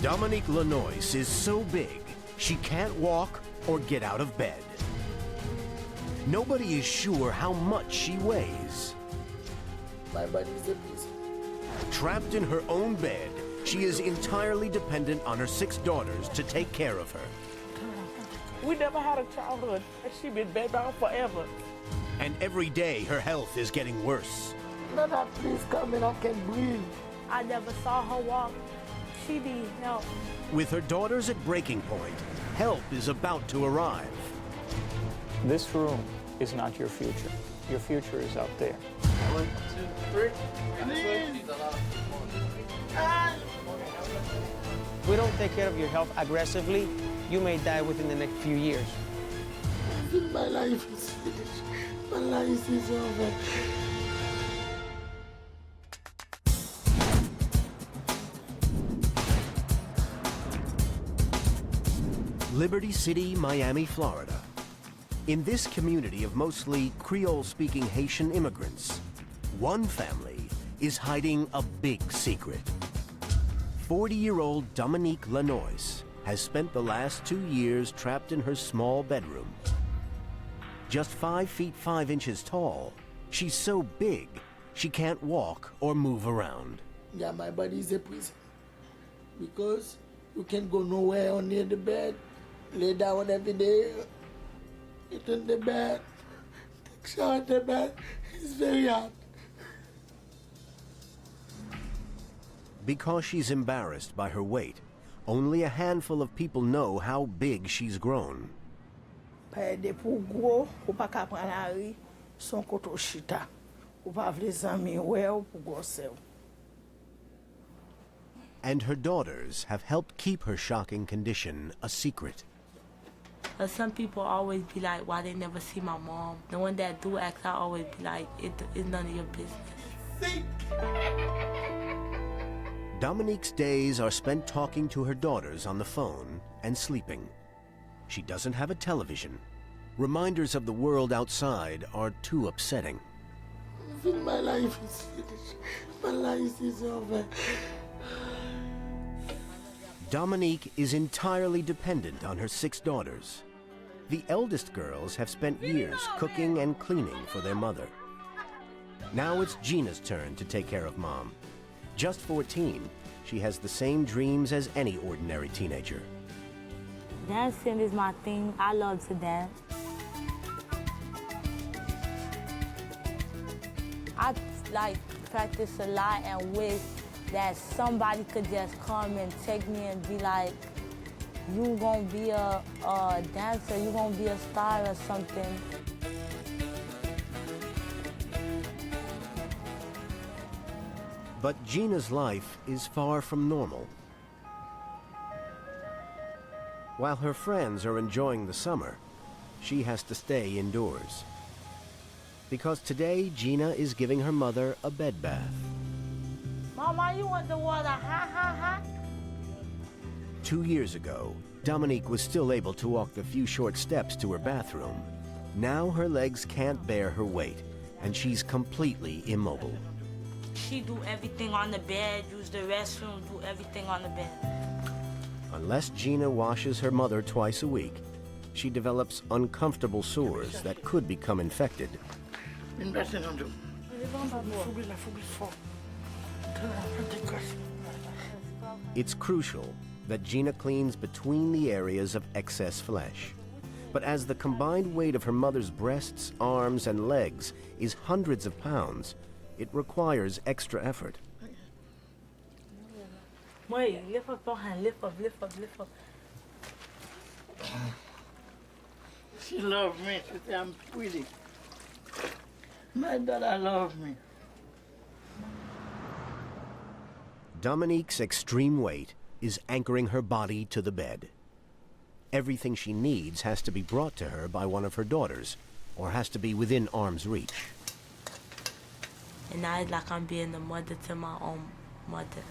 Dominique Lanoise is so big, she can't walk or get out of bed. Nobody is sure how much she weighs. My body is a prison. Trapped in her own bed, she is entirely dependent on her 6 daughters to take care of her. We never had a childhood, and she been bedbound forever. And every day, her health is getting worse. Nana, please come in, I can breathe. I never saw her walk. She need help. With her daughters at breaking point, help is about to arrive. This room is not your future. Your future is out there. 1, 2, 3. If we don't take care of your health aggressively, you may die within the next few years. My life is finished. My life is over. Liberty City, Miami, Florida. In this community of mostly Creole-speaking Haitian immigrants, one family is hiding a big secret. 40-year-old Dominique Lanoise has spent the last 2 years trapped in her small bedroom. Just 5 feet 5 inches tall, she's so big she can't walk or move around. Yeah, my body is a prison. Because you can go nowhere or near the bed. Lay down every day, eat in the bed, take shower in the bed. It's very hard. Because she's embarrassed by her weight, only a handful of people know how big she's grown. And her daughters have helped keep her shocking condition a secret. Some people always be like, why they never see my mom? The one that do ask, I always be like, it's none of your business. Dominique's days are spent talking to her daughters on the phone and sleeping. She doesn't have a television. Reminders of the world outside are too upsetting. My life is finished. My life is over. Dominique is entirely dependent on her 6 daughters. The eldest girls have spent years cooking and cleaning for their mother. Now it's Gina's turn to take care of Mom. Just 14, she has the same dreams as any ordinary teenager. Dancing is my thing. I love to dance. I practice a lot and wish that somebody could just come and take me and be like, you gonna be a dancer, you gonna be a star or something. But Gina's life is far from normal. While her friends are enjoying the summer, she has to stay indoors. Because today, Gina is giving her mother a bed bath. Mama, you want the water hot, hot, hot? 2 years ago, Dominique was still able to walk the few short steps to her bathroom. Now her legs can't bear her weight, and she's completely immobile. She do everything on the bed, use the restroom, do everything on the bed. Unless Gina washes her mother twice a week, she develops uncomfortable sores that could become infected. It's crucial that Gina cleans between the areas of excess flesh. But as the combined weight of her mother's breasts, arms, and legs is hundreds of pounds, it requires extra effort. Wait, lift up your hand, lift up, lift up, lift up. She loves me. She said I'm pretty. My daughter loves me. Dominique's extreme weight is anchoring her body to the bed. Everything she needs has to be brought to her by one of her daughters, or has to be within arm's reach. And now it's like I'm being the mother to my own mother.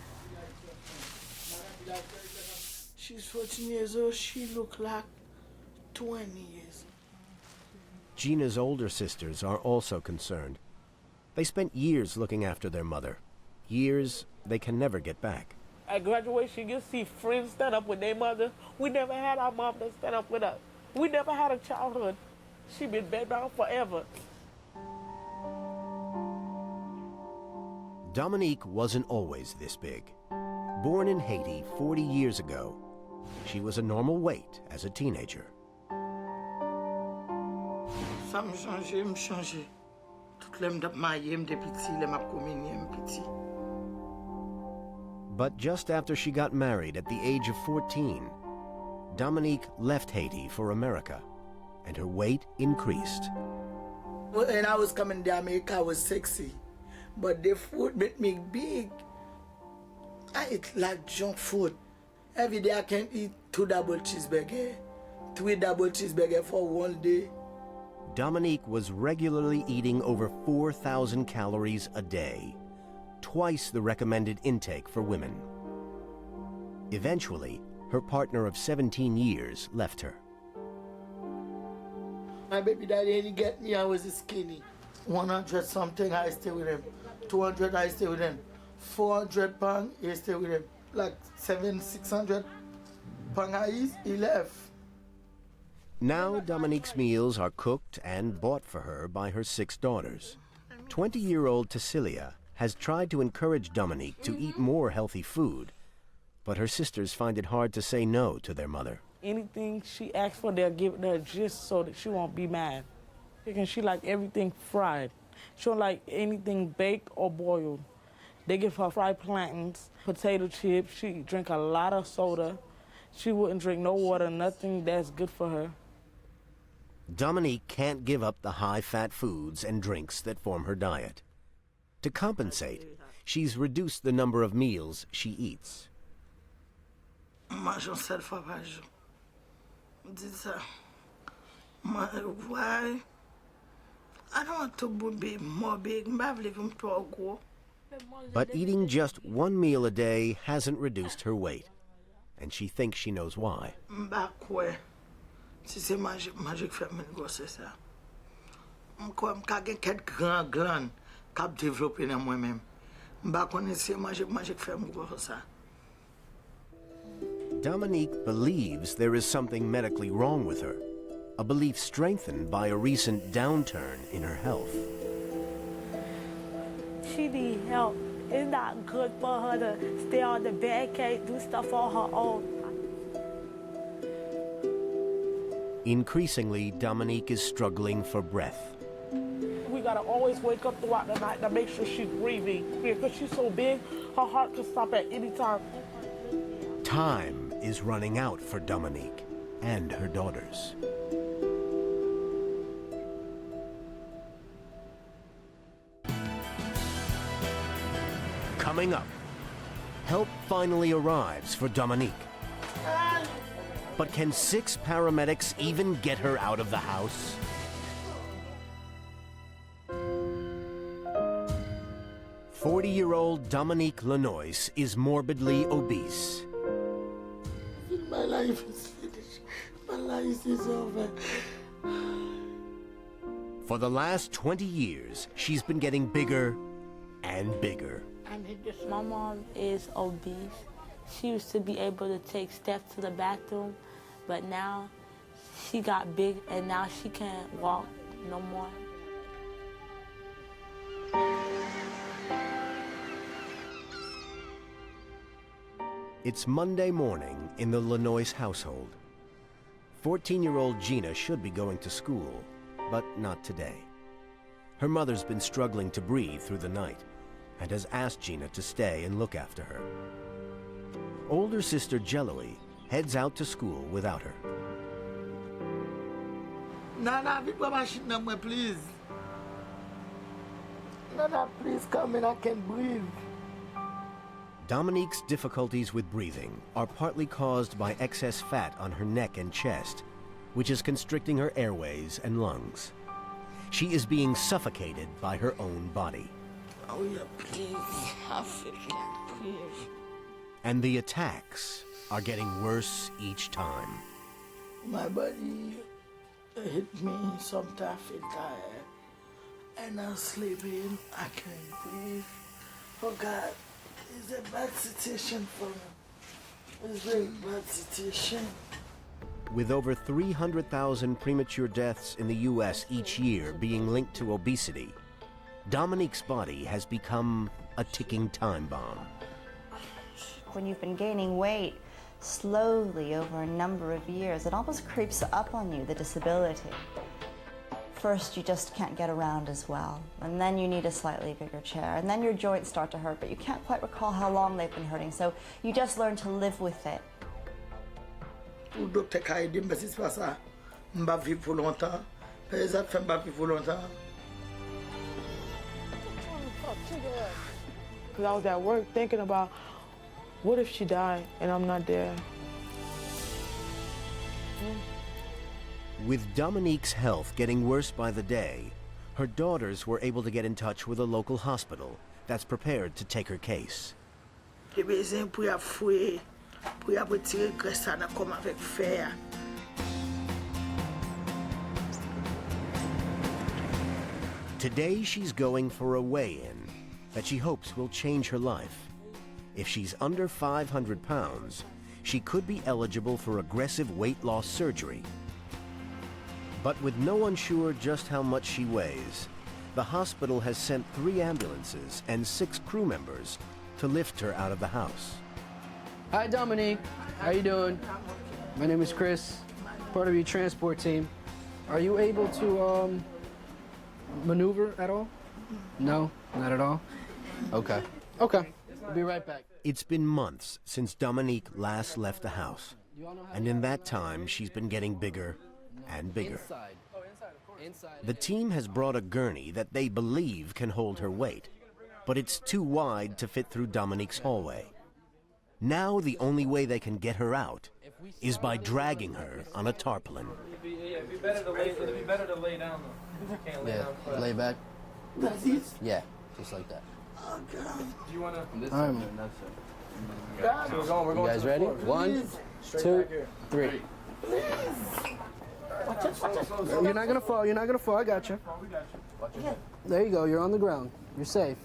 She's 14 years old. She look like 20 years. Gina's older sisters are also concerned. They spent years looking after their mother, years they can never get back. At graduation, you see friends stand up with their mother. We never had our mom to stand up with us. We never had a childhood. She been bedbound forever. Dominique wasn't always this big. Born in Haiti 40 years ago, she was a normal weight as a teenager. Ça me change, me change. Tout le monde marié, me petit, le m'a communié, me petit. But just after she got married at the age of 14, Dominique left Haiti for America, and her weight increased. When I was coming to America, I was sexy, but the food made me big. I eat like junk food. Every day I can eat 2 double cheeseburgers, 3 double cheeseburgers for one day. Dominique was regularly eating over 4,000 calories a day, twice the recommended intake for women. Eventually, her partner of 17 years left her. My baby daddy didn't get me, I was skinny. 100 something, I stay with him. 200, I stay with him. 400 pounds, he stay with him. Like 600 pounds, he left. Now Dominique's meals are cooked and bought for her by her 6 daughters. 20-year-old Cecilia has tried to encourage Dominique to eat more healthy food, but her sisters find it hard to say no to their mother. Anything she asks for, they'll give it to her just so that she won't be mad. Because she like everything fried. She don't like anything baked or boiled. They give her fried plantains, potato chips. She drink a lot of soda. She wouldn't drink no water, nothing that's good for her. Dominique can't give up the high-fat foods and drinks that form her diet. To compensate, she's reduced the number of meals she eats. Mange 7 fois par jour. Dis ça. Why? I don't want to be more big. But eating just 1 meal a day hasn't reduced her weight, and she thinks she knows why. Si c'est magique fait me grosse ça. Comme quelques grand gland cap développer dans moi-même. M'ba connait c'est magique fait me grosse ça. Dominique believes there is something medically wrong with her, a belief strengthened by a recent downturn in her health. She needs help. It's not good for her to stay on the bed, can't do stuff on her own. Increasingly, Dominique is struggling for breath. We gotta always wake up throughout the night to make sure she's breathing. Because she's so big, her heart can stop at any time. Time is running out for Dominique and her daughters. Coming up, help finally arrives for Dominique. But can 6 paramedics even get her out of the house? "40-year-old Dominique Lanoise is morbidly obese. My life is finished. My life is over. For the last 20 years, she's been getting bigger and bigger. My mom is obese. She used to be able to take steps to the bathroom, but now she got big and now she can't walk no more. It's Monday morning in the Lanoise household. 14-year-old Gina should be going to school, but not today. Her mother's been struggling to breathe through the night and has asked Gina to stay and look after her. Older sister Jeloy heads out to school without her. Nana, please. Nana, please come in, I can breathe. Dominique's difficulties with breathing are partly caused by excess fat on her neck and chest, which is constricting her airways and lungs. She is being suffocated by her own body. Oh yeah, please. I feel like please. And the attacks are getting worse each time. My body hit me, sometimes I feel tired. And I'm sleeping, I can't breathe. Oh God, It's a bad situation for me. It's a very bad situation. With over 300,000 premature deaths in the U.S. each year being linked to obesity, Dominique's body has become a ticking time bomb. When you've been gaining weight slowly over a number of years, it almost creeps up on you, the disability. First, you just can't get around as well, and then you need a slightly bigger chair, and then your joints start to hurt, but you can't quite recall how long they've been hurting, so you just learn to live with it. Le docteur a dit, mais c'est pas ça. Je ne vais pas vivre pour longtemps. Les autres ne vont pas vivre pour longtemps. Because I was at work thinking about, what if she died and I'm not there? With Dominique's health getting worse by the day, her daughters were able to get in touch with a local hospital that's prepared to take her case. J'ai besoin pour y fouiller, pour y retirer graisse comme avec fer. Today she's going for a weigh-in that she hopes will change her life. If she's under 500 pounds, she could be eligible for aggressive weight loss surgery. But with no one sure just how much she weighs, the hospital has sent 3 ambulances and 6 crew members to lift her out of the house. Hi, Dominique. How you doing? My name is Chris, part of your transport team. Are you able to maneuver at all? No, not at all? Okay. Okay, I'll be right back. It's been months since Dominique last left the house, and in that time she's been getting bigger and bigger. The team has brought a gurney that they believe can hold her weight, but it's too wide to fit through Dominique's hallway. Now the only way they can get her out is by dragging her on a tarpaulin. It'd be better to lay down though. You can't lay down flat. Lay back. That's it? Yeah, just like that. Oh, God. Do you want to? All right. God. So we're going You guys to the ready? floor. 1, Straight 2, back here. 3. You're not gonna fall. You're not gonna fall. I got you. There you go. You're on the ground. You're safe.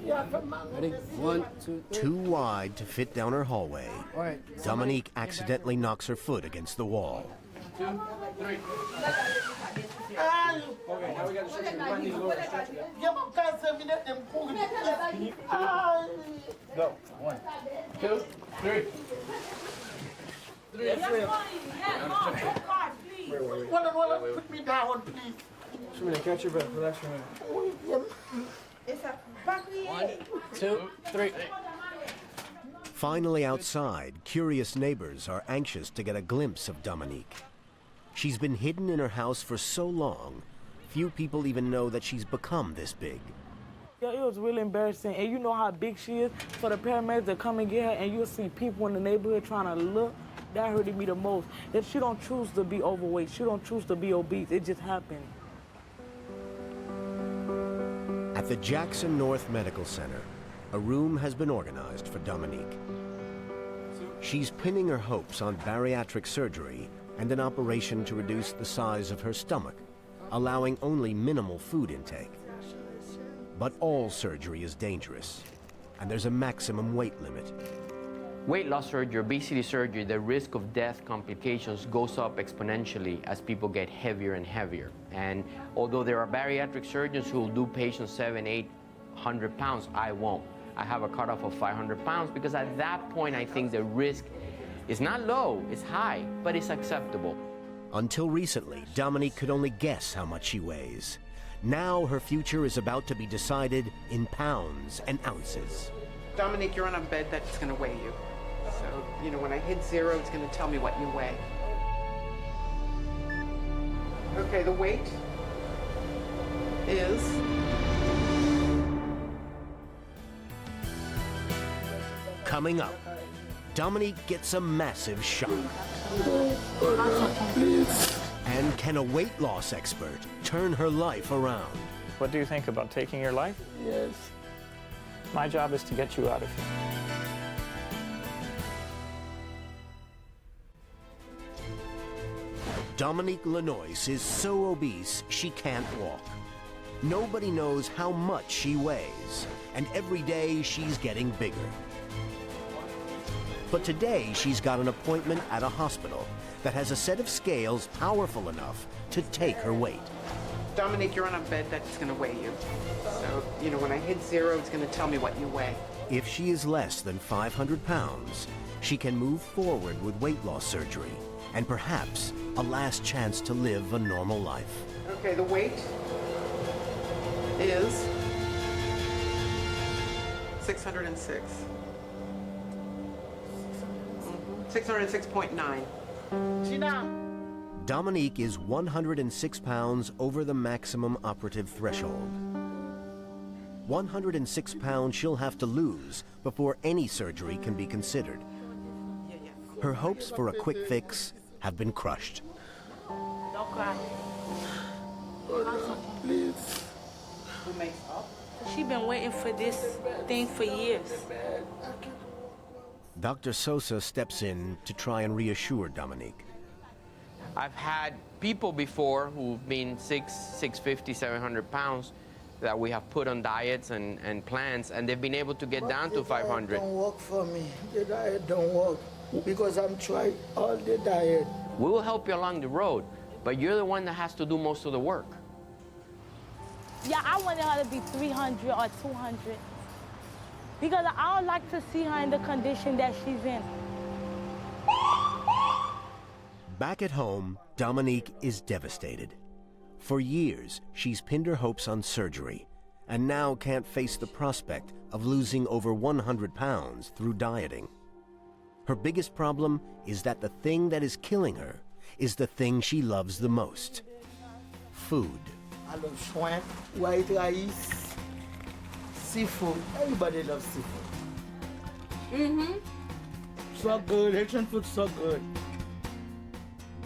Ready? 1, 2, 3. Too wide to fit down her hallway, All right. Dominique accidentally knocks her foot against the wall. 2, 3. Okay, now we got to stretch it. We might need to lower the stretcher. Go. 1, 2, 3. 3 and flip. Put me down, please. Just a minute, catch your breath. Relax for a minute. 1, 2, 3. Finally outside, curious neighbors are anxious to get a glimpse of Dominique. She's been hidden in her house for so long, few people even know that she's become this big. Yeah, it was really embarrassing. And you know how big she is? For the paramedics to come and get her, and you'll see people in the neighborhood trying to look. That hurted me the most. That she don't choose to be overweight. She don't choose to be obese. It just happened. At the Jackson North Medical Center, a room has been organized for Dominique. She's pinning her hopes on bariatric surgery and an operation to reduce the size of her stomach, allowing only minimal food intake. But all surgery is dangerous, and there's a maximum weight limit. Weight loss surgery, obesity surgery, the risk of death complications goes up exponentially as people get heavier and heavier. And although there are bariatric surgeons who will do patients 700, 800 pounds, I won't. I have a cutoff of 500 pounds because at that point I think the risk is not low, it's high, but it's acceptable. Until recently, Dominique could only guess how much she weighs. Now her future is about to be decided in pounds and ounces. Dominique, you're on a bed that's going to weigh you. So, you know, when I hit 0, it's going to tell me what you weigh. Okay, the weight is... Coming up, Dominique gets a massive shock. And can a weight loss expert turn her life around? What do you think about taking your life? Yes. My job is to get you out of here. Dominique Lanoise is so obese she can't walk. Nobody knows how much she weighs, and every day she's getting bigger. But today she's got an appointment at a hospital that has a set of scales powerful enough to take her weight. Dominic, you're on a bed that's going to weigh you. So, you know, when I hit 0, it's going to tell me what you weigh. If she is less than 500 pounds, she can move forward with weight loss surgery and perhaps a last chance to live a normal life. Okay, the weight is 606. 606.9. Sit down. Dominique is 106 pounds over the maximum operative threshold. 106 pounds she'll have to lose before any surgery can be considered. Her hopes for a quick fix have been crushed. Don't cry. Please. She's been waiting for this thing for years. Dr. Sosa steps in to try and reassure Dominique. I've had people before who've been 650, 700 pounds that we have put on diets and plans, and they've been able to get down to 500. The diet don't work for me. The diet don't work because I'm trying all the diet. We will help you along the road, but you're the one that has to do most of the work. Yeah, I wanted her to be 300 or 200 because I don't like to see her in the condition that she's in. Back at home, Dominique is devastated. For years, she's pinned her hopes on surgery and now can't face the prospect of losing over 100 pounds through dieting. Her biggest problem is that the thing that is killing her is the thing she loves the most: food. I love shrimp, white rice, seafood. Everybody loves seafood. So good. Haitian food so good.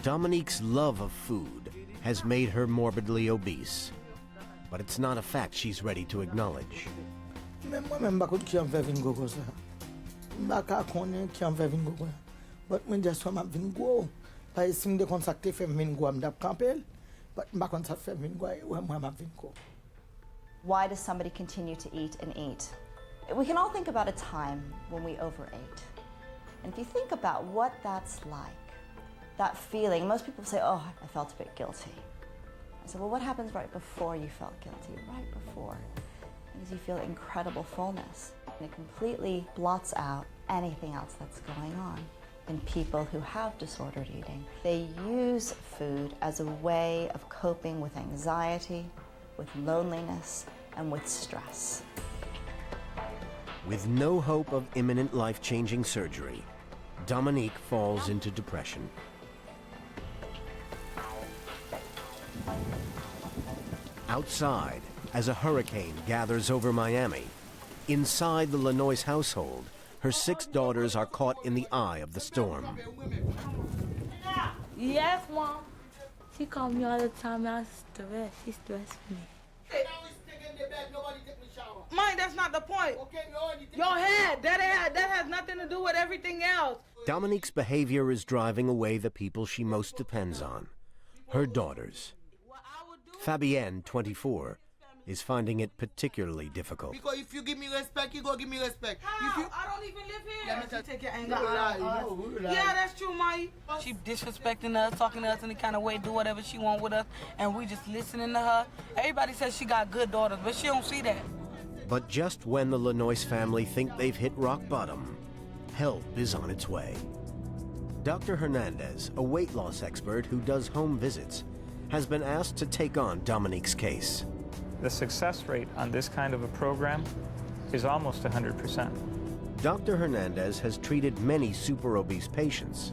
Dominique's love of food has made her morbidly obese, but it's not a fact she's ready to acknowledge. But when just from having go, by seeing the contact from go, I'm that campel, but my contact from go, I'm having go. Why does somebody continue to eat and eat? We can all think about a time when we overate. And if you think about what that's like, that feeling, most people say, oh, I felt a bit guilty. I said, well, what happens right before you felt guilty? Right before. Because you feel incredible fullness. And it completely blots out anything else that's going on. In people who have disordered eating, they use food as a way of coping with anxiety, with loneliness, and with stress. With no hope of imminent life-changing surgery, Dominique falls into depression. Outside, as a hurricane gathers over Miami, inside the Lanoise household, her 6 daughters are caught in the eye of the storm. Yes, Mom. She called me all the time. I was stressed. She stressed me. Mike, that's not the point. Your head, that has nothing to do with everything else. Dominique's behavior is driving away the people she most depends on, her daughters. Fabienne, 24, is finding it particularly difficult. Because if you give me respect, you go give me respect. How? I don't even live here. Let me take your anger out of us. Yeah, that's true, Mike. She disrespecting us, talking to us any kind of way, do whatever she want with us, and we just listening to her. Everybody says she got good daughters, but she don't see that. But just when the Lanoise family think they've hit rock bottom, help is on its way. Dr. Hernandez, a weight loss expert who does home visits, has been asked to take on Dominique's case. The success rate on this kind of a program is almost 100%. Dr. Hernandez has treated many super obese patients,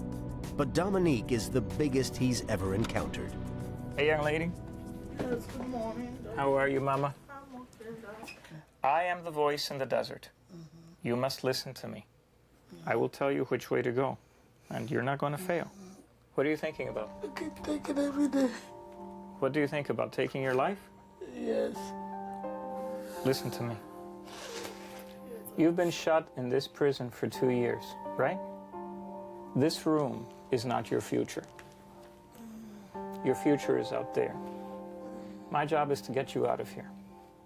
but Dominique is the biggest he's ever encountered. Hey, young lady. Yes, good morning. How are you, Mama? I'm okay, Doc. I am the voice in the desert. You must listen to me. I will tell you which way to go, and you're not going to fail. What are you thinking about? I keep taking every day. What do you think about taking your life? Yes. Listen to me. You've been shut in this prison for 2 years, right? This room is not your future. Your future is out there. My job is to get you out of here,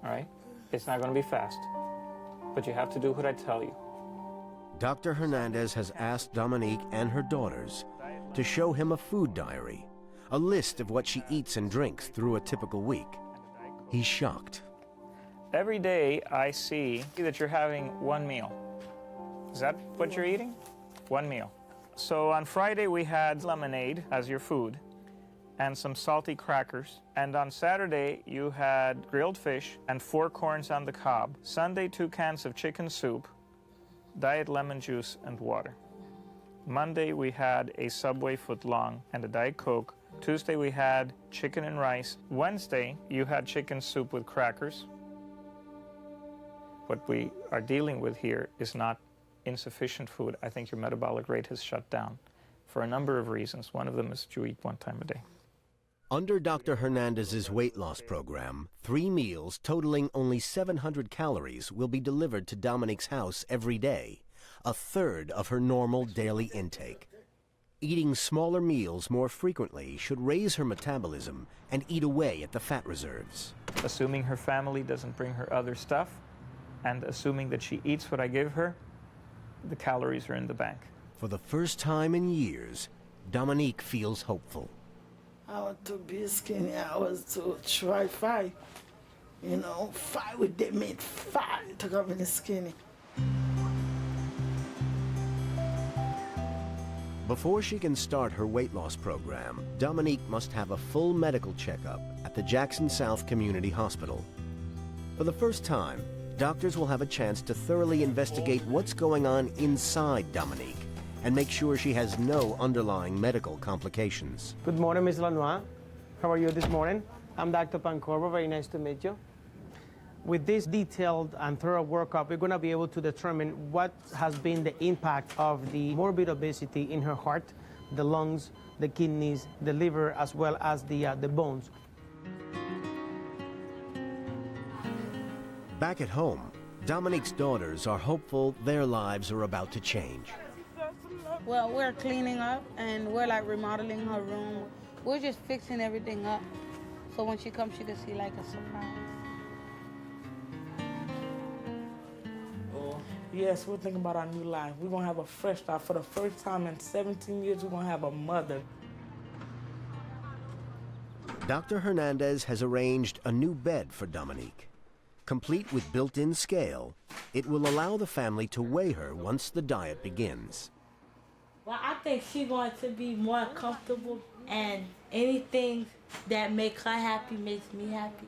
all right? It's not going to be fast, but you have to do what I tell you. Dr. Hernandez has asked Dominique and her daughters to show him a food diary, a list of what she eats and drinks through a typical week. He's shocked. Every day I see that you're having one meal. Is that what you're eating? One meal. So on Friday we had lemonade as your food and some salty crackers. And on Saturday you had grilled fish and 4 corns on the cob. Sunday 2 cans of chicken soup, diet lemon juice and water. Monday we had a Subway footlong and a Diet Coke. Tuesday we had chicken and rice. Wednesday you had chicken soup with crackers. What we are dealing with here is not insufficient food. I think your metabolic rate has shut down for a number of reasons. One of them is that you eat 1 time a day. Under Dr. Hernandez's weight loss program, 3 meals totaling only 700 calories will be delivered to Dominique's house every day, a third of her normal daily intake. Eating smaller meals more frequently should raise her metabolism and eat away at the fat reserves. Assuming her family doesn't bring her other stuff, and assuming that she eats what I give her, the calories are in the bank. For the first time in years, Dominique feels hopeful. I want to be skinny. I was to try 5. You know, 5 with them made 5 to come in skinny. Before she can start her weight loss program, Dominique must have a full medical checkup at the Jackson South Community Hospital. For the first time, doctors will have a chance to thoroughly investigate what's going on inside Dominique and make sure she has no underlying medical complications. Good morning, Ms. Lanoise. How are you this morning? I'm Dr. Pancorbo. Very nice to meet you. With this detailed and thorough workup, we're going to be able to determine what has been the impact of the morbid obesity in her heart, the lungs, the kidneys, the liver, as well as the bones. Back at home, Dominique's daughters are hopeful their lives are about to change. Well, we're cleaning up and we're like remodeling her room. We're just fixing everything up so when she comes, she can see like a surprise. Yes, we're thinking about our new life. We're going to have a fresh start. For the first time in 17 years, we're going to have a mother. Dr. Hernandez has arranged a new bed for Dominique. Complete with built-in scale, it will allow the family to weigh her once the diet begins. Well, I think she's going to be more comfortable, and anything that makes her happy makes me happy.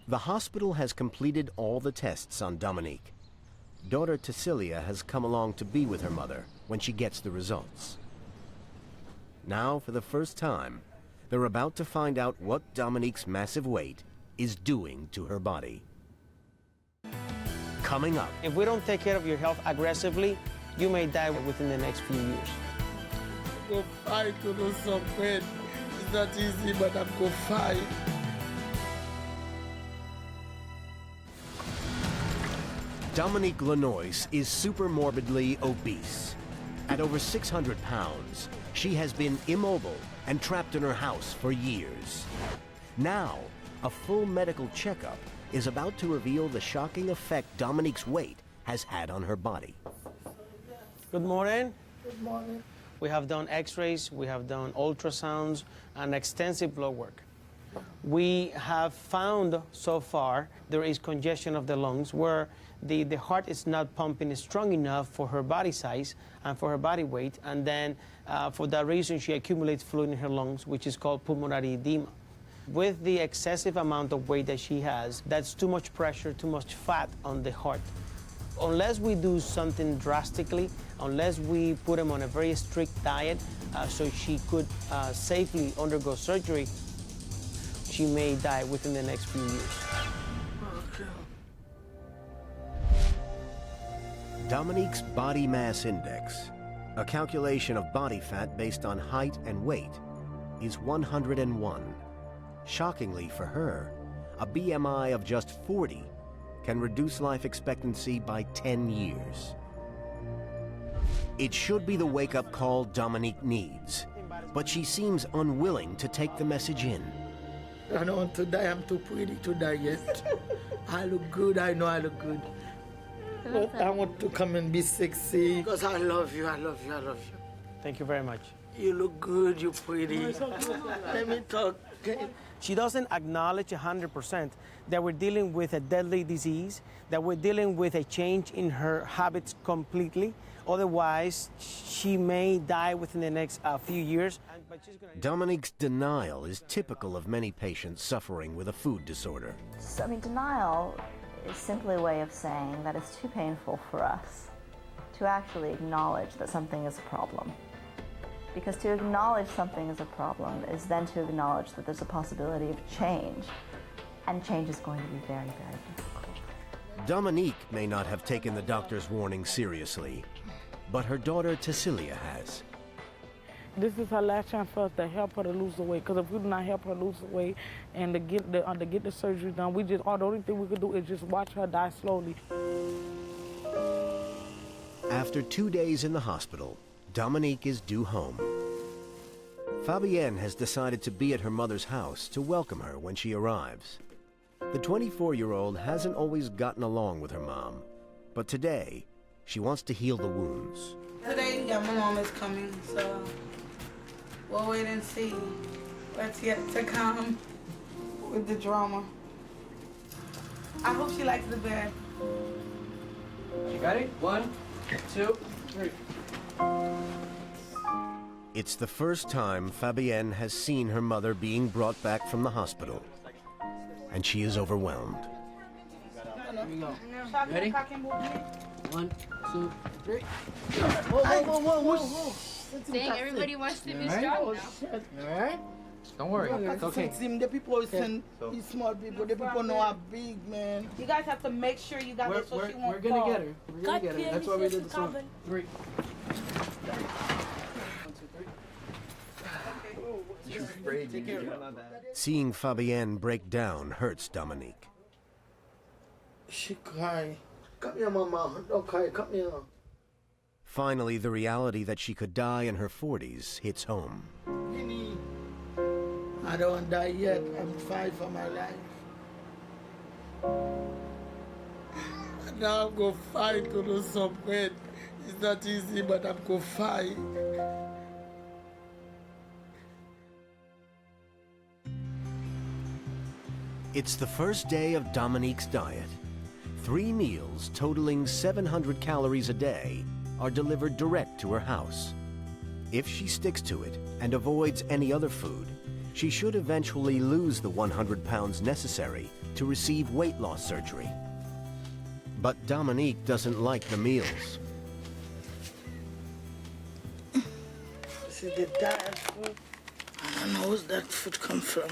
The hospital has completed all the tests on Dominique. Daughter Cecilia has come along to be with her mother when she gets the results. Now, for the first time, they're about to find out what Dominique's massive weight is doing to her body. Coming up. If we don't take care of your health aggressively, you may die within the next few years. Go fight to lose some weight. It's not easy, but I'm going to fight. Dominique Lanoise is super morbidly obese. At over 600 pounds, she has been immobile and trapped in her house for years. Now, a full medical checkup is about to reveal the shocking effect Dominique's weight has had on her body. Good morning. Good morning. We have done x-rays, we have done ultrasounds, and extensive blood work. We have found so far there is congestion of the lungs where the heart is not pumping strong enough for her body size and for her body weight, and then for that reason she accumulates fluid in her lungs, which is called pulmonary edema. With the excessive amount of weight that she has, that's too much pressure, too much fat on the heart. Unless we do something drastically, unless we put him on a very strict diet so she could safely undergo surgery, she may die within the next few years. Dominique's body mass index, a calculation of body fat based on height and weight, is 101. Shockingly for her, a BMI of just 40 can reduce life expectancy by 10 years. It should be the wake-up call Dominique needs, but she seems unwilling to take the message in. I don't want to die. I'm too pretty to die yet. I look good. I know I look good. But I want to come and be sexy because I love you. I love you. I love you. Thank you very much. You look good. You're pretty. Let me talk. Okay? She doesn't acknowledge 100% that we're dealing with a deadly disease, that we're dealing with a change in her habits completely. Otherwise, she may die within the next few years. Dominique's denial is typical of many patients suffering with a food disorder. So, I mean, denial is simply a way of saying that it's too painful for us to actually acknowledge that something is a problem. Because to acknowledge something is a problem is then to acknowledge that there's a possibility of change, and change is going to be very, very difficult. Dominique may not have taken the doctor's warning seriously, but her daughter Cecilia has. This is her last chance for us to help her to lose the weight. Because if we do not help her lose the weight and to get the surgery done, the only thing we could do is just watch her die slowly. After 2 days in the hospital, Dominique is due home. Fabienne has decided to be at her mother's house to welcome her when she arrives. The 24-year-old hasn't always gotten along with her mom, but today she wants to heal the wounds. Today, yeah, my mom is coming, so we'll wait and see what's yet to come with the drama. I hope she likes the bed. You got it? 1, 2, 3. It's the first time Fabienne has seen her mother being brought back from the hospital, and she is overwhelmed. Here we go. Ready? 1, 2, 3. Whoa. Dang, everybody wants to miss John now. All right? Don't worry. It's okay. The people send these small people. The people know I'm big, man. You guys have to make sure you got it so she won't We're gonna get her. We're gonna get her. That's why we did this one. 3. 1, 2, 3. Seeing Fabienne break down hurts Dominique. She cry. Come here, mama. Don't cry. Come here. Finally, the reality that she could die in her 40s hits home. I don't want to die yet. I'm fighting for my life. Now I'm going to fight to lose some weight. It's not easy, but I'm going to fight. It's the first day of Dominique's diet. 3 meals totaling 700 calories a day are delivered direct to her house. If she sticks to it and avoids any other food, she should eventually lose the 100 pounds necessary to receive weight loss surgery. But Dominique doesn't like the meals. See the diet food? I don't know where that food come from.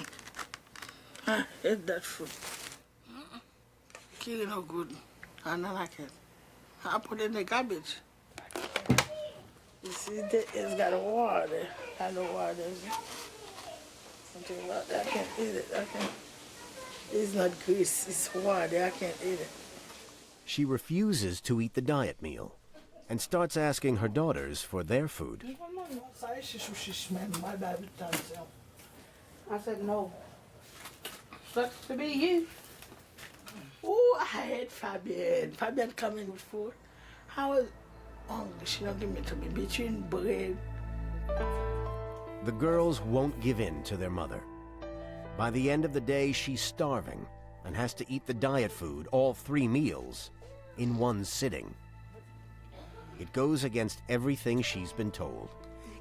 I hate that food. It's no good. I don't like it. I put it in the garbage. You see, it's got water. I know water. Something about that. I can't eat it. It's not grease. It's water. I can't eat it. She refuses to eat the diet meal and starts asking her daughters for their food. I said no. Sucks to be you. Oh, I hate Fabienne. Fabienne coming with food. I was hungry. She don't give me to me between bread. The girls won't give in to their mother. By the end of the day, she's starving and has to eat the diet food, all 3 meals, in one sitting. It goes against everything she's been told.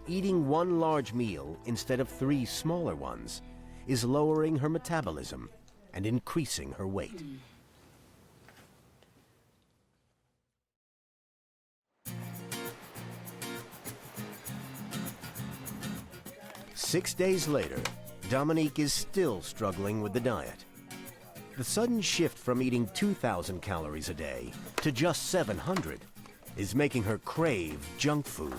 Eating 1 large meal instead of 3 smaller ones is lowering her metabolism and increasing her weight. Six days later, Dominique is still struggling with the diet. The sudden shift from eating 2,000 calories a day to just 700 is making her crave junk food.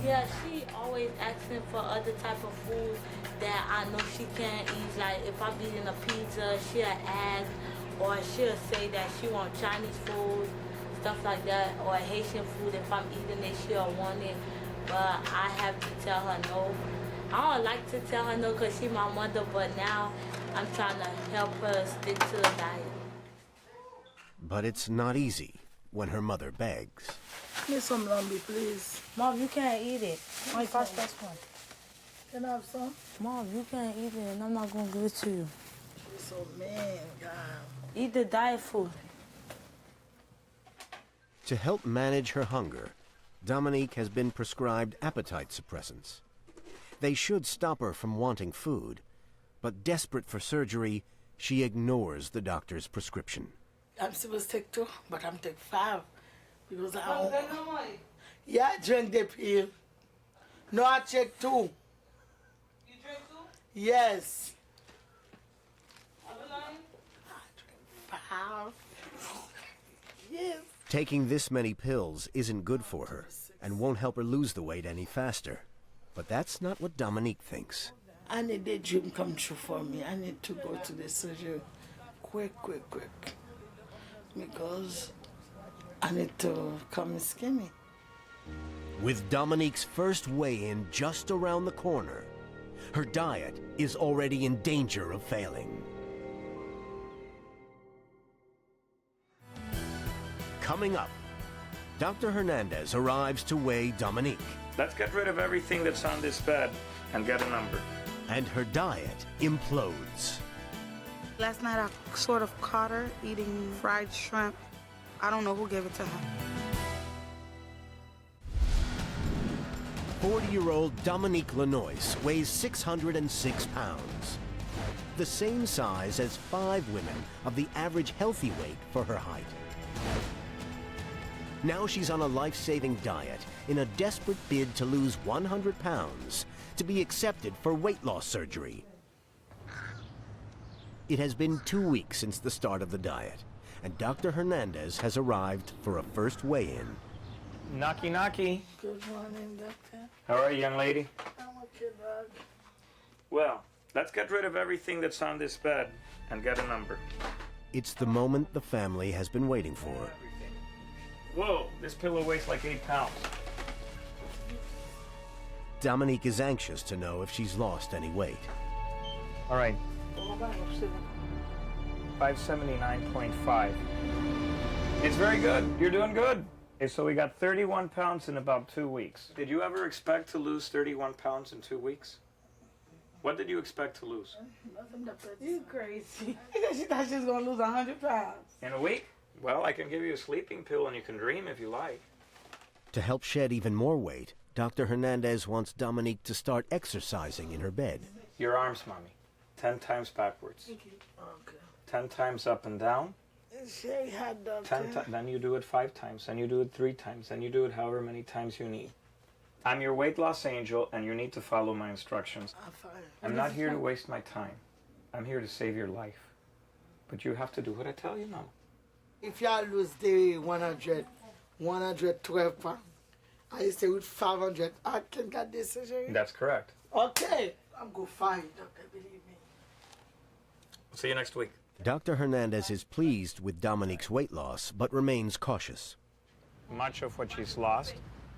Yeah, she always asking for other type of food that I know she can't eat. Like if I'm eating a pizza, she'll ask, or she'll say that she want Chinese food, stuff like that, or Haitian food. If I'm eating it, she'll want it. But I have to tell her no. I don't like to tell her no because she's my mother, but now I'm trying to help her stick to the diet. But it's not easy when her mother begs. Give me some lambi, please. Mom, you can't eat it. My first best one. Can I have some? Mom, you can't eat it, and I'm not gonna give it to you. You're so mean, God. Eat the diet food. To help manage her hunger, Dominique has been prescribed appetite suppressants. They should stop her from wanting food, but desperate for surgery, she ignores the doctor's prescription. I'm supposed to take 2, but I'm taking 5 because I don't. Yeah, I drink the pill. No, I take 2. You drink 2? Yes. I drink 5. Yes. Taking this many pills isn't good for her and won't help her lose the weight any faster. But that's not what Dominique thinks. I need the dream come true for me. I need to go to the surgery quick. Because I need to come skinny. With Dominique's first weigh-in just around the corner, her diet is already in danger of failing. Coming up, Dr. Hernandez arrives to weigh Dominique. Let's get rid of everything that's on this bed and get a number. And her diet implodes. Last night I sort of caught her eating fried shrimp. I don't know who gave it to her. 40-year-old Dominique Lanoise weighs 606 pounds. The same size as 5 women of the average healthy weight for her height. Now she's on a life-saving diet in a desperate bid to lose 100 pounds to be accepted for weight loss surgery. It has been 2 weeks since the start of the diet, and Dr. Hernandez has arrived for a first weigh-in. Knocky, knocky. Good morning, doctor. How are you, young lady? I'm okay, dog. Well, let's get rid of everything that's on this bed and get a number. It's the moment the family has been waiting for. Whoa, this pillow weighs like 8 pounds. Dominique is anxious to know if she's lost any weight. All right. 579.5. It's very good. You're doing good. Okay, so we got 31 pounds in about 2 weeks. Did you ever expect to lose 31 pounds in 2 weeks? What did you expect to lose? You crazy. She thought she was going to lose 100 pounds. In a week? Well, I can give you a sleeping pill and you can dream if you like. To help shed even more weight, Dr. Hernandez wants Dominique to start exercising in her bed. Your arms, Mommy. 10 times backwards. Okay. 10 times up and down. It's very hard, doctor. Then you do it 5 times, then you do it 3 times, then you do it however many times you need. I'm your weight loss angel, and you need to follow my instructions. I'm fine. I'm not here to waste my time. I'm here to save your life. But you have to do what I tell you, Mama. If y'all lose the 112 pounds, I stay with 500, I can get this surgery? That's correct. Okay. I'm going to find doctor, believe me. See you next week. Dr. Hernandez is pleased with Dominique's weight loss, but remains cautious. Much of what she's lost,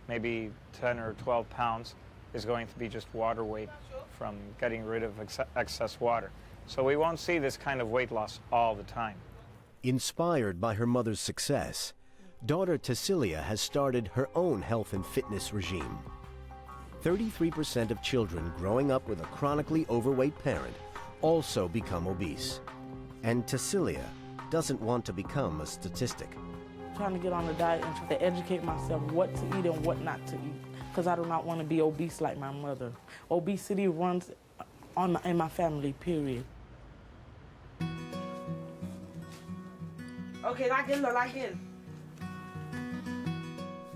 maybe 10 or 12 pounds, is going to be just water weight from getting rid of excess water. So we won't see this kind of weight loss all the time. Inspired by her mother's success, daughter Cecilia has started her own health and fitness regime. 33% of children growing up with a chronically overweight parent also become obese. And Cecilia doesn't want to become a statistic. I'm trying to get on the diet and try to educate myself what to eat and what not to eat, because I do not want to be obese like my mother. Obesity runs in my family, period. Okay, lock in.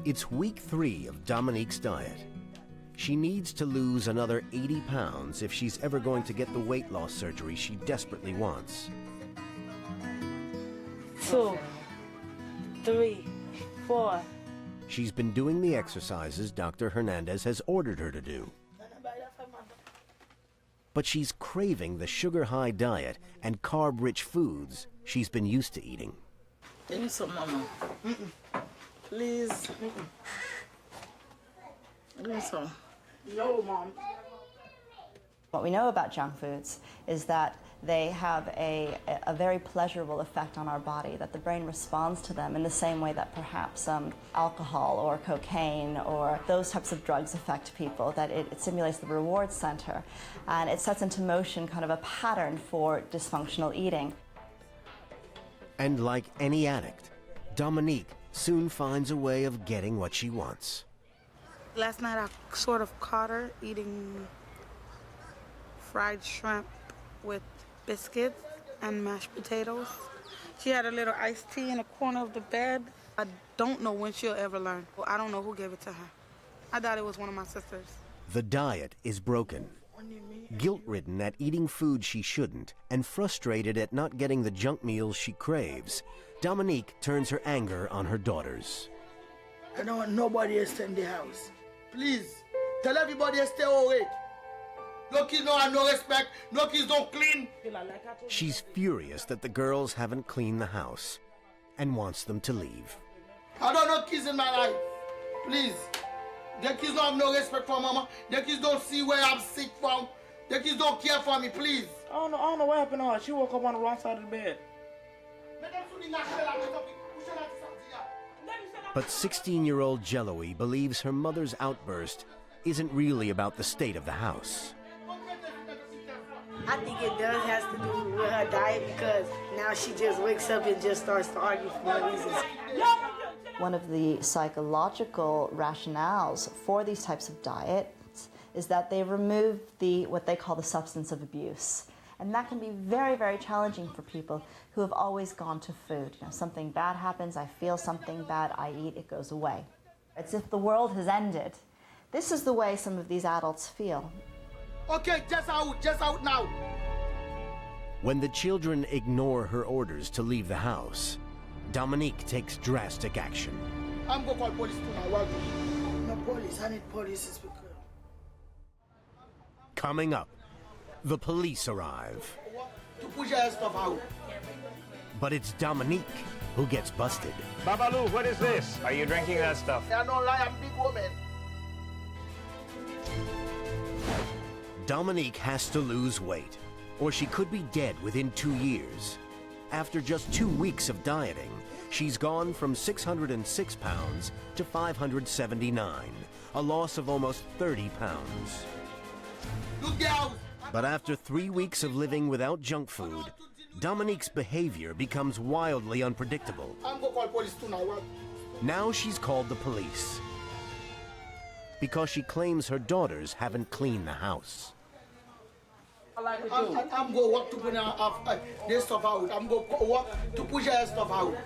It's week 3 of Dominique's diet. She needs to lose another 80 pounds if she's ever going to get the weight loss surgery she desperately wants. 2, 3, 4. She's been doing the exercises Dr. Hernandez has ordered her to do. But she's craving the sugar-high diet and carb-rich foods she's been used to eating. Give me some, Mama. Please. Give me some. No, Mom. What we know about junk foods is that They have a very pleasurable effect on our body, that the brain responds to them in the same way that perhaps alcohol or cocaine or those types of drugs affect people, that it stimulates the reward center, and it sets into motion kind of a pattern for dysfunctional eating. And like any addict, Dominique soon finds a way of getting what she wants. Last night I sort of caught her eating fried shrimp with biscuits and mashed potatoes. She had a little iced tea in the corner of the bed. I don't know when she'll ever learn. I don't know who gave it to her. I thought it was one of my sisters. The diet is broken. Guilt-ridden at eating food she shouldn't and frustrated at not getting the junk meals she craves, Dominique turns her anger on her daughters. I don't want nobody else in the house. Please, tell everybody to stay away. No kids don't have no respect, no kids don't clean. She's furious that the girls haven't cleaned the house and wants them to leave. I don't know kids in my life. Please. The kids don't have no respect for mama. The kids don't see where I'm sick from. The kids don't care for me, please. I don't know what happened to her. She woke up on the wrong side of the bed. But 16-year-old Jelloy believes her mother's outburst isn't really about the state of the house. I think it does have to do with her diet, because now she just wakes up and just starts to argue for no reasons. One of the psychological rationales for these types of diets is that they remove what they call the substance of abuse. And that can be very, very challenging for people who have always gone to food. You know, something bad happens, I feel something bad, I eat, it goes away. It's if the world has ended. This is the way some of these adults feel. Okay, just out now. When the children ignore her orders to leave the house, Dominique takes drastic action. I'm going to call police too now. No police, I need police. Coming up, the police arrive. To push your stuff out. But it's Dominique who gets busted. Babalu, what is this? Are you drinking that stuff? I don't lie, I'm a big woman. Dominique has to lose weight, or she could be dead within 2 years. After just 2 weeks of dieting, she's gone from 606 pounds to 579, a loss of almost 30 pounds. But after 3 weeks of living without junk food, Dominique's behavior becomes wildly unpredictable. I'm going to call police too now. Now she's called the police because she claims her daughters haven't cleaned the house. I'm going to work to put this stuff out. I'm going to work to push her stuff out.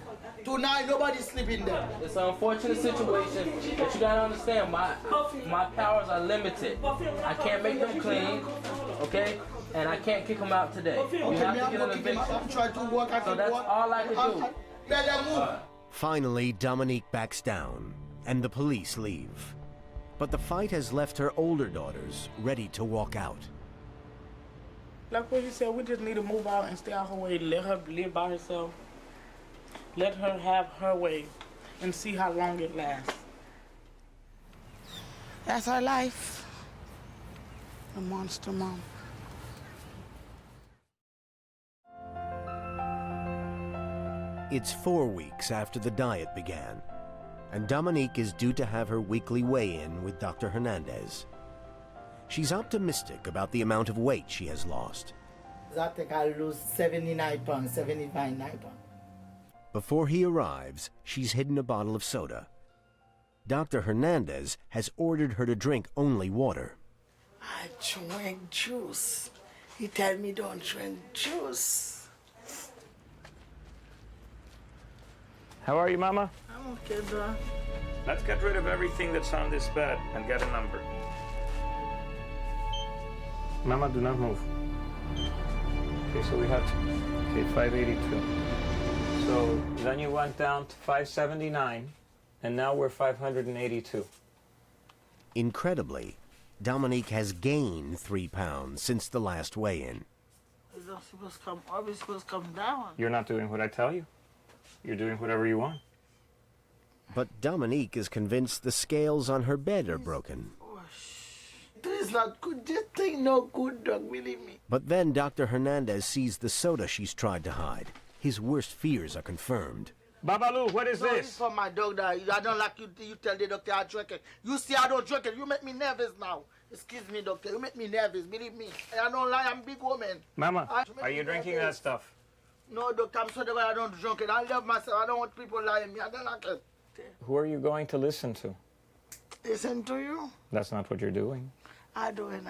Tonight, nobody's sleeping there. It's an unfortunate situation, but you gotta understand, my powers are limited. I can't make them clean, okay? And I can't kick them out today. You have to get an eviction. I'm trying to work. So that's all I can do. Finally, Dominique backs down, and the police leave. But the fight has left her older daughters ready to walk out. Like what you said, we just need to move out and stay out her way, let her live by herself. Let her have her way and see how long it lasts. That's her life. The monster mom. It's 4 weeks after the diet began, and Dominique is due to have her weekly weigh-in with Dr. Hernandez. She's optimistic about the amount of weight she has lost. I think I'll lose 79 pounds, 75, 9 pounds. Before he arrives, she's hidden a bottle of soda. Dr. Hernandez has ordered her to drink only water. I drink juice. He tell me don't drink juice. How are you, Mama? I'm okay, Doc. Let's get rid of everything that's on this bed and get a number. Mama, do not move. Okay, so we have, okay, 582. So then you went down to 579, and now we're 582. Incredibly, Dominique has gained 3 pounds since the last weigh-in. It's not supposed to come up, it's supposed to come down. You're not doing what I tell you. You're doing whatever you want. But Dominique is convinced the scales on her bed are broken. Please not good. This thing no good, dog, believe me. But then Dr. Hernandez sees the soda she's tried to hide. His worst fears are confirmed. Babalu, what is No, this? it's for my dog that I don't like you. You tell the doctor I drink it. You see I don't drink it. You make me nervous now. Excuse me, doctor. You make me nervous. Believe me. I don't lie. I'm a big woman. Mama, are you drinking that stuff? No, doctor. I'm sorry that I don't drink it. I love myself. I don't want people lying me. I don't like it. Who are you going to listen to? Listen to you? That's not what you're doing. I do it.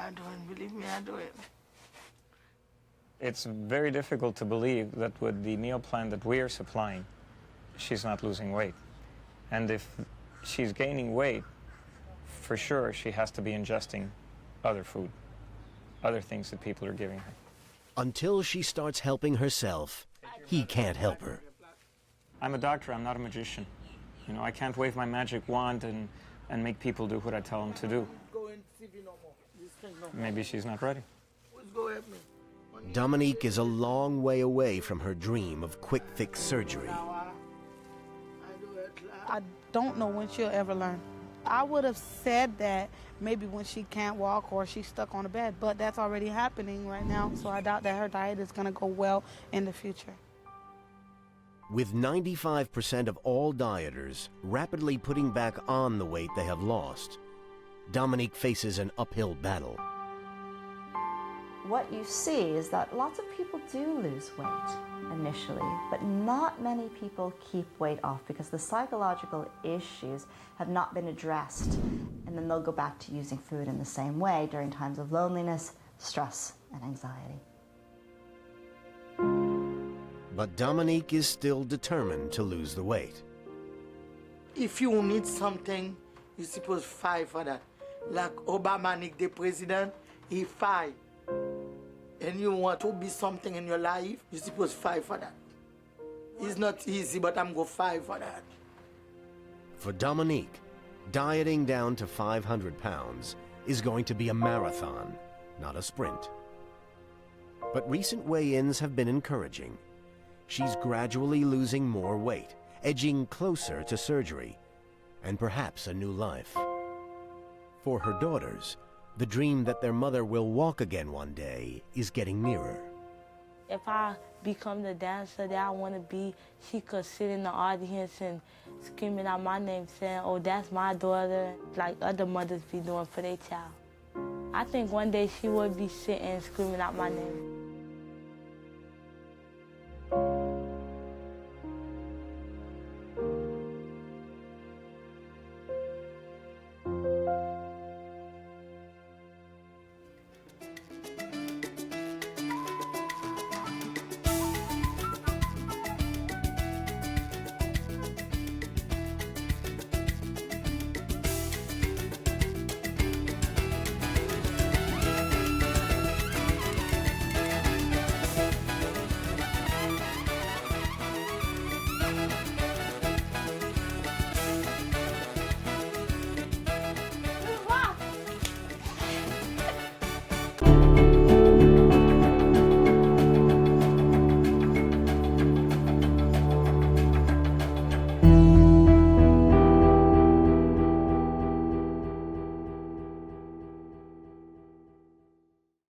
Believe me, I do it. It's very difficult to believe that with the meal plan that we are supplying, she's not losing weight. And if she's gaining weight, for sure she has to be ingesting other food, other things that people are giving her. Until she starts helping herself, he can't help her. I'm a doctor, I'm not a magician. You know, I can't wave my magic wand and make people do what I tell them to do. Maybe she's not ready. Dominique is a long way away from her dream of quick fix surgery. I don't know when she'll ever learn. I would have said that maybe when she can't walk or she's stuck on the bed, but that's already happening right now, so I doubt that her diet is going to go well in the future. With 95% of all dieters rapidly putting back on the weight they have lost, Dominique faces an uphill battle. What you see is that lots of people do lose weight initially, but not many people keep weight off because the psychological issues have not been addressed, and then they'll go back to using food in the same way during times of loneliness, stress, and anxiety. But Dominique is still determined to lose the weight. If you need something, you're supposed to fight for that. Like Obama, Nick, the president, he fight. And you want to be something in your life, you're supposed to fight for that. It's not easy, but I'm going to fight for that. For Dominique, dieting down to 500 pounds is going to be a marathon, not a sprint. But recent weigh-ins have been encouraging. She's gradually losing more weight, edging closer to surgery, and perhaps a new life. For her daughters, the dream that their mother will walk again one day is getting nearer. If I become the dancer that I want to be, she could sit in the audience and screaming out my name saying, oh, that's my daughter, like other mothers be doing for their child. I think one day she would be sitting and screaming out my name.